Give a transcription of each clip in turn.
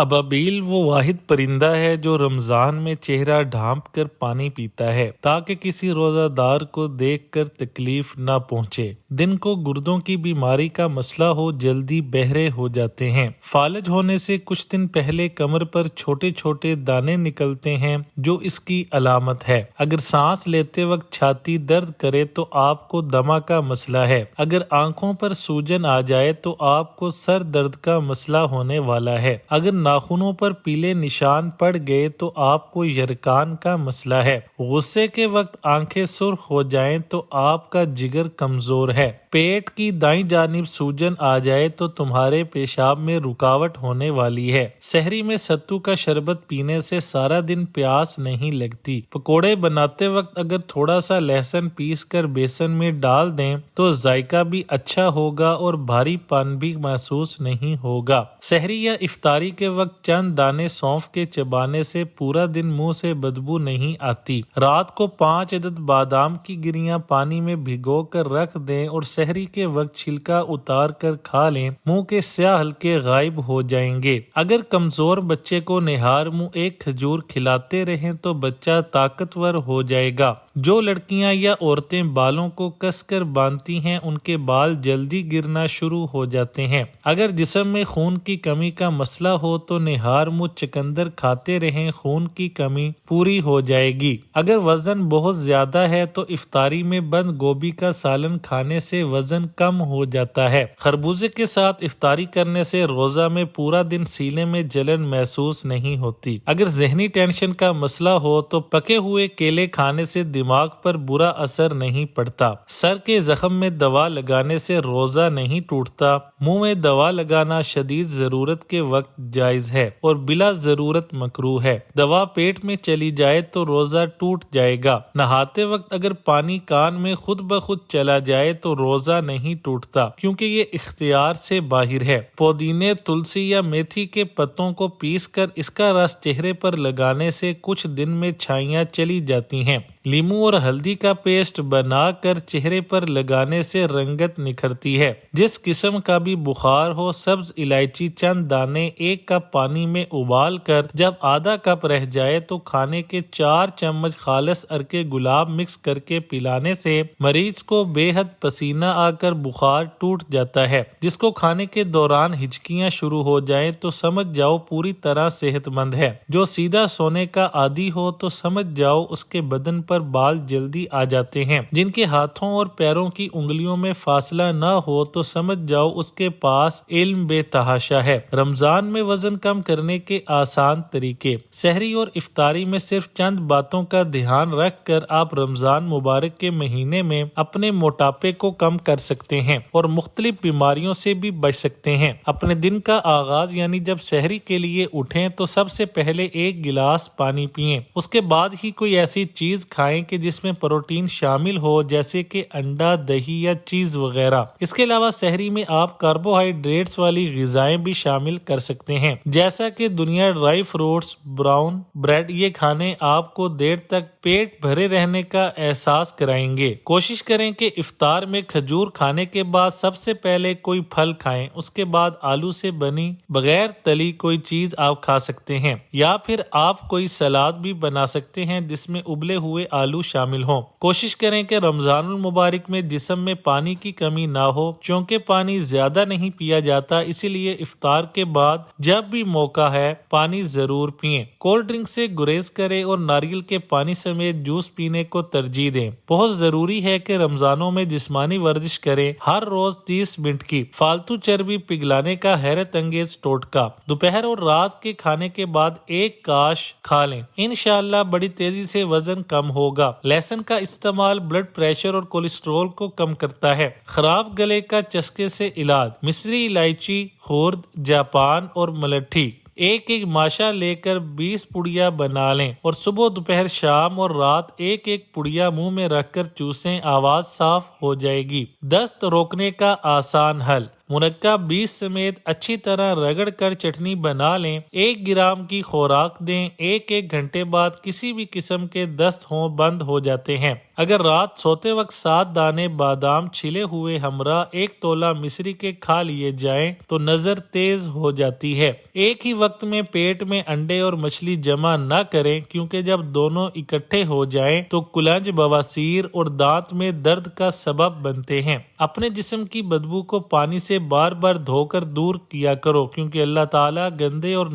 ابابیل وہ واحد پرندہ ہے جو رمضان میں چہرہ ڈھانپ کر پانی پیتا ہے تاکہ کسی روزہ دار کو دیکھ کر تکلیف نہ پہنچے۔ دن کو گردوں کی بیماری کا مسئلہ ہو جلدی بہرے ہو جاتے ہیں۔ فالج ہونے سے کچھ دن پہلے کمر پر چھوٹے چھوٹے دانے نکلتے ہیں جو اس کی علامت ہے۔ اگر سانس لیتے وقت چھاتی درد کرے تو آپ کو دمہ کا مسئلہ ہے۔ اگر آنکھوں پر سوجن آ جائے تو آپ کو سر درد کا مسئلہ ہونے والا ہے۔ اگر ناخنوں پر پیلے نشان پڑ گئے تو آپ کو یرکان کا مسئلہ ہے۔ غصے کے وقت آنکھیں سرخ ہو جائیں تو آپ کا جگر کمزور ہے۔ پیٹ کی دائیں جانب سوجن آ جائے تو تمہارے پیشاب میں رکاوٹ ہونے والی ہے۔ سحری میں ستو کا شربت پینے سے سارا دن پیاس نہیں لگتی۔ پکوڑے بناتے وقت اگر تھوڑا سا لہسن پیس کر بیسن میں ڈال دیں تو ذائقہ بھی اچھا ہوگا اور بھاری پن بھی محسوس نہیں ہوگا۔ سحری یا افطاری کے وقت چند دانے سونف کے چبانے سے پورا دن منہ سے بدبو نہیں آتی۔ رات کو 5 عدد بادام کی گریاں پانی میں بھگو کر رکھ دیں اور سحری کے وقت چھلکا اتار کر کھا لیں، منہ کے سیاہ حلقے غائب ہو جائیں گے۔ اگر کمزور بچے کو نہار منہ ایک کھجور کھلاتے رہیں تو بچہ طاقتور ہو جائے گا۔ جو لڑکیاں یا عورتیں بالوں کو کس کر باندھتی ہیں ان کے بال جلدی گرنا شروع ہو جاتے ہیں۔ اگر جسم میں خون کی کمی کا مسئلہ ہو تو نہار منہ چقندر کھاتے رہیں، خون کی کمی پوری ہو جائے گی۔ اگر وزن بہت زیادہ ہے تو افطاری میں بند گوبھی کا سالن کھانے سے وزن کم ہو جاتا ہے۔ خربوزے کے ساتھ افطاری کرنے سے روزہ میں پورا دن سینے میں جلن محسوس نہیں ہوتی۔ اگر ذہنی ٹینشن کا مسئلہ ہو تو پکے ہوئے کیلے کھانے سے دماغ پر برا اثر نہیں پڑتا۔ سر کے زخم میں دوا لگانے سے روزہ نہیں ٹوٹتا۔ منہ میں دوا لگانا شدید ضرورت کے وقت جائز ہے اور بلا ضرورت مکروہ ہے۔ دوا پیٹ میں چلی جائے تو روزہ ٹوٹ جائے گا۔ نہاتے وقت اگر پانی کان میں خود بخود چلا جائے تو روزہ نہیں ٹوٹتا کیونکہ یہ اختیار سے باہر ہے۔ پودینے، تلسی یا میتھی کے پتوں کو پیس کر اس کا رس چہرے پر لگانے سے کچھ دن میں چھائیاں چلی جاتی ہیں۔ لیموں اور ہلدی کا پیسٹ بنا کر چہرے پر لگانے سے رنگت نکھرتی ہے۔ جس قسم کا بھی بخار ہو، سبز الائچی چند دانے 1 کپ پانی میں ابال کر جب آدھا کپ رہ جائے تو کھانے کے 4 چمچ خالص عرق گلاب مکس کر کے پلانے سے مریض کو بے حد پسینہ آ کر بخار ٹوٹ جاتا ہے۔ جس کو کھانے کے دوران ہچکیاں شروع ہو جائیں تو سمجھ جاؤ پوری طرح صحت مند ہے۔ جو سیدھا سونے کا عادی ہو تو سمجھ جاؤ اس کے بدن پر بال جلدی آ جاتے ہیں۔ جن کے ہاتھوں اور پیروں کی انگلیوں میں فاصلہ نہ ہو تو سمجھ جاؤ اس کے پاس علم بے تحاشا ہے۔ رمضان میں وزن کم کرنے کے آسان طریقے۔ سحری اور افطاری میں صرف چند باتوں کا دھیان رکھ کر آپ رمضان مبارک کے مہینے میں اپنے موٹاپے کو کم کر سکتے ہیں اور مختلف بیماریوں سے بھی بچ سکتے ہیں۔ اپنے دن کا آغاز یعنی جب سحری کے لیے اٹھیں تو سب سے پہلے 1 گلاس پانی پئیں۔ اس کے بعد ہی کوئی ایسی چیز کھائیں کہ جس میں پروٹین شامل ہو جیسے کہ انڈا، دہی یا چیز وغیرہ۔ اس کے علاوہ سحری میں آپ کاربوہائیڈریٹس والی غذائیں بھی شامل کر سکتے ہیں جیسا کہ دنیا ڈرائی فروٹس، براؤن بریڈ۔ یہ کھانے آپ کو دیر تک پیٹ بھرے رہنے کا احساس کرائیں گے۔ کوشش کریں کہ افطار میں کھجور کھانے کے بعد سب سے پہلے کوئی پھل کھائیں، اس کے بعد آلو سے بنی بغیر تلی کوئی چیز آپ کھا سکتے ہیں، یا پھر آپ کوئی سلاد بھی بنا سکتے ہیں جس میں ابلے ہوئے آلو شامل ہوں۔ کوشش کریں کہ رمضان المبارک میں جسم میں پانی کی کمی نہ ہو، چونکہ پانی زیادہ نہیں پیا جاتا، اسی لیے افطار کے بعد جب بھی موقع ہے پانی ضرور پئیں۔ کولڈ ڈرنک سے گریز کریں اور ناریل کے پانی سمیت جوس پینے کو ترجیح دیں۔ بہت ضروری ہے کہ رمضانوں میں جسمانی ورزش کریں، ہر روز 30 منٹ کی۔ فالتو چربی پگھلانے کا حیرت انگیز ٹوٹکا: دوپہر اور رات کے کھانے کے بعد 1 کاش کھا لیں، انشاءاللہ بڑی تیزی سے وزن کم ہوگا۔ لہسن کا استعمال بلڈ پریشر اور کولیسٹرول کو کم کرتا ہے۔ خراب گلے کا چسکے سے علاج: مصری الائچی، خورد، جاپان اور ملٹھی 1 ماشا لے کر 20 پڑیاں بنا لیں اور صبح، دوپہر، شام اور رات 1 پڑیا منہ میں رکھ کر چوسیں، آواز صاف ہو جائے گی۔ دست روکنے کا آسان حل: منقع بیج سمیت اچھی طرح رگڑ کر چٹنی بنا لیں۔ 1 گرام کی خوراک دیں۔ 1 گھنٹے بعد کسی بھی قسم کے دست ہوں بند ہو جاتے ہیں۔ اگر رات سوتے وقت 7 دانے بادام چھلے ہوئے ہمراہ 1 تولہ مصری کے کھا لیے جائیں تو نظر تیز ہو جاتی ہے۔ ایک ہی وقت میں پیٹ میں انڈے اور مچھلی جمع نہ کریں، کیونکہ جب دونوں اکٹھے ہو جائیں تو قلنج، بواسیر اور دانت میں درد کا سبب بنتے ہیں۔ اپنے جسم کی بدبو کو پانی سے بار بار دھو کر دور کیا کرو، کیونکہ اللہ تعالیٰ گندے اور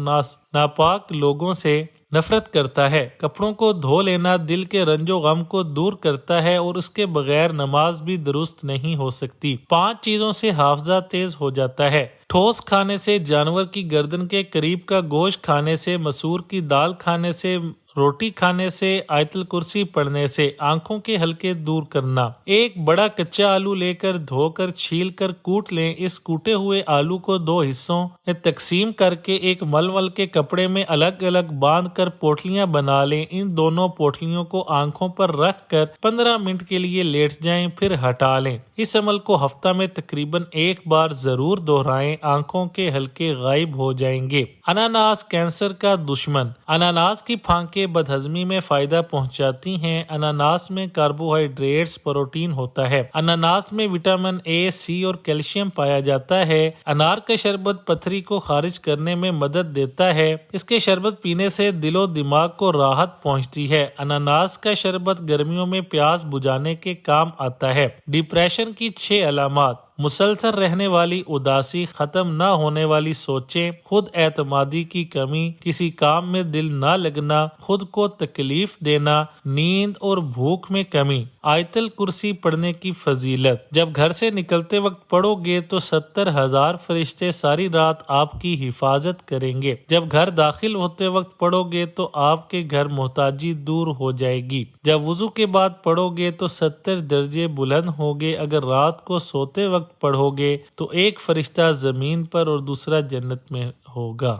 ناپاک لوگوں سے نفرت کرتا ہے۔ کپڑوں کو دھو لینا دل کے رنج و غم کو دور کرتا ہے اور اس کے بغیر نماز بھی درست نہیں ہو سکتی۔ 5 چیزوں سے حافظہ تیز ہو جاتا ہے: ٹھوس کھانے سے، جانور کی گردن کے قریب کا گوشت کھانے سے، مسور کی دال کھانے سے، روٹی کھانے سے، آیت الکرسی پڑھنے سے، آنکھوں کے حلقے دور کرنا۔ 1 بڑا کچا آلو لے کر دھو کر چھیل کر کوٹ لیں۔ اس کوٹے ہوئے آلو کو 2 حصوں میں تقسیم کر کے ایک ململ کے کپڑے میں الگ الگ باندھ کر پوٹلیاں بنا لیں۔ ان دونوں پوٹلیوں کو آنکھوں پر رکھ کر 15 منٹ کے لیے لیٹ جائیں، پھر ہٹا لیں۔ اس عمل کو ہفتہ میں تقریباً 1 بار ضرور دہرائیں، آنکھوں کے حلقے غائب ہو جائیں گے۔ اناناس کینسر کا دشمن۔ اناناس کی پھانکیں بدہضمی میں فائدہ پہنچاتی ہیں۔ اناناس میں کاربوہائیڈریٹس، پروٹین ہوتا ہے۔ اناناس میں وٹامن اے، سی اور کیلشیم پایا جاتا ہے۔ انار کا شربت پتھری کو خارج کرنے میں مدد دیتا ہے۔ اس کے شربت پینے سے دل و دماغ کو راحت پہنچتی ہے۔ اناناس کا شربت گرمیوں میں پیاس بجھانے کے کام آتا ہے۔ ڈپریشن کی 6 علامات: مسلسل رہنے والی اداسی، ختم نہ ہونے والی سوچیں، خود اعتمادی کی کمی، کسی کام میں دل نہ لگنا، خود کو تکلیف دینا، نیند اور بھوک میں کمی۔ آیت الکرسی پڑھنے کی فضیلت: جب گھر سے نکلتے وقت پڑھو گے تو 70,000 فرشتے ساری رات آپ کی حفاظت کریں گے۔ جب گھر داخل ہوتے وقت پڑھو گے تو آپ کے گھر محتاجی دور ہو جائے گی۔ جب وضو کے بعد پڑھو گے تو 70 درجے بلند ہوگے۔ اگر رات کو سوتے وقت پڑھو گے تو 1 فرشتہ زمین پر اور دوسرا جنت میں ہوگا۔